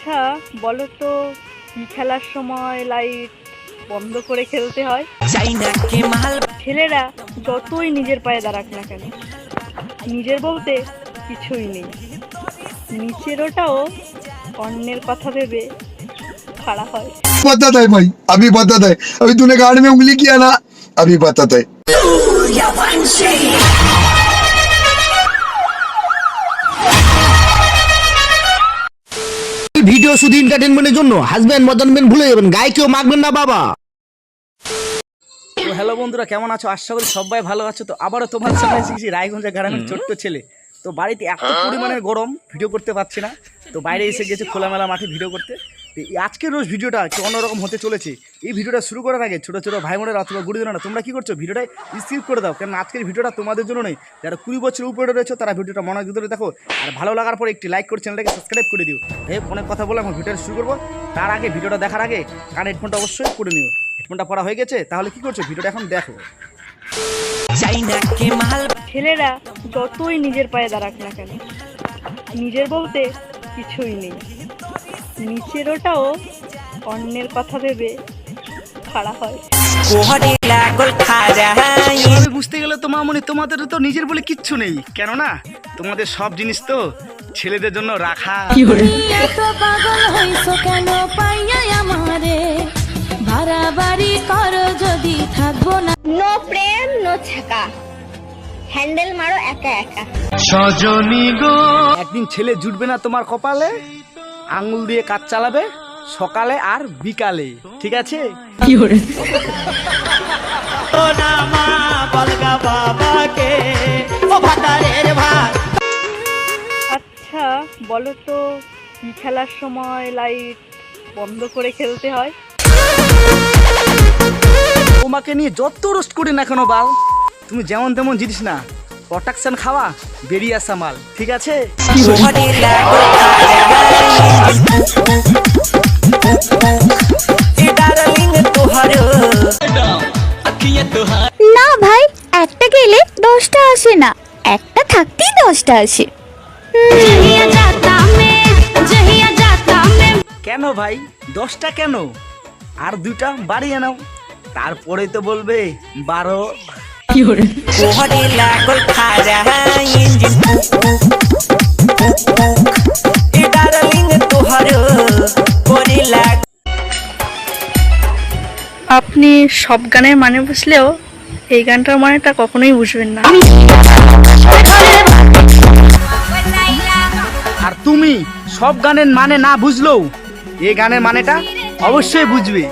আচ্ছা বলো তো কি খেলার সময় লাইট বন্ধ করে খেলতে হয়? ছেলেরা যতই নিজের পায়ে দাঁড়াক না কেন, নিজের বলতে কিছুই নেই। নিচের ওটাও অন্যের কথা ভেবে খাড়া হয়। बताता है भाई, अभी बताता है। अभी तूने गाड़ में उंगली किया ना, अभी बताता है। ভিডিও শুধু এন্টারটেইনমেন্টের জন্য। হাজবেন্ড মদনবেন ভুলে যাবেন, গায়ে কেউ মাখবেন না বাবা। তো হ্যালো বন্ধুরা, কেমন আছো? আশা করি সবাই ভালো আছো। তো আবারও তোমার সামনে এসেছি রায়গঞ্জের গ্রামের ছোট্ট ছেলে। তো বাড়িতে এত পরিমাণের গরম, ভিডিও করতে পারছি না। তো বাইরে এসে গেছে খোলামেলা মাঠে ভিডিও করতে। তো আজকের রোজ ভিডিওটা একটু অন্যরকম হতে চলেছে। এই ভিডিওটা শুরু করার আগে ছোটো ছোটো ভাই বোনেরা অথবা গুরুজনেরা তোমরা কী করছো, ভিডিওটা স্কিপ করে দাও, কারণ আজকের ভিডিওটা তোমাদের জন্য নেই। যারা 20 বছরের উপরে রয়েছে তারা ভিডিওটা মনোযোগ ধরে দেখো, আর ভালো লাগার পরে একটি লাইক করে চ্যানেলটাকে সাবস্ক্রাইব করে দিও। অনেক কথা বলে আমার ভিডিওটা শুরু করবো। তার আগে ভিডিওটা দেখার আগে কারণ হেডফোনটা অবশ্যই করে নিও। হেডফোনটা পড়া হয়ে গেছে, তাহলে কি করছো, ভিডিওটা এখন দেখো। ছেলেরা যতই নিজের পায়ে দাঁড়াক না কেন, নিজের বলতে কিছুই নেই। নিচের ওটাও অন্যের কথা ভেবে খাড়া হয়। আমি বুঝতে গেলে তো মামনি, তোমাদের তো নিজের বলে কিচ্ছু নেই, কেননা তোমাদের সব জিনিস তো ছেলেদের জন্য রাখা। নো প্রেম নো ছাকা, হ্যান্ডেল মারো একা একা। একদিন ছেলে জুটবে না তোমার কপালে, আঙুল দিয়ে কাজ চালাবে সকালে আর বিকালে, ঠিক আছে? আচ্ছা বলো তো কি খেলার সময় লাইট বন্ধ করে খেলতে হয়? তোমাকে নিয়ে যত রোস্ট করি না কেন বাল, তুমি যেমন তেমন জিনিস না, প্রোটেকশন খাওয়া বেরিয়ে আসা মাল, ঠিক আছে? না ভাই, একটা গেলে 10টা আসে না, একটা থাকতেই 10টা আসে। কেন ভাই 10টা কেন? আর 2টা বাড়িয়ে নাও, তারপরে তো বলবে 12। আপনি সব গানের মানে বুঝলেও এই গানটার মানেটা কখনোই বুঝবেন না। আর তুমি সব গানের মানে না বুঝলেও এই গানের মানেটা অবশ্যই বুঝবে।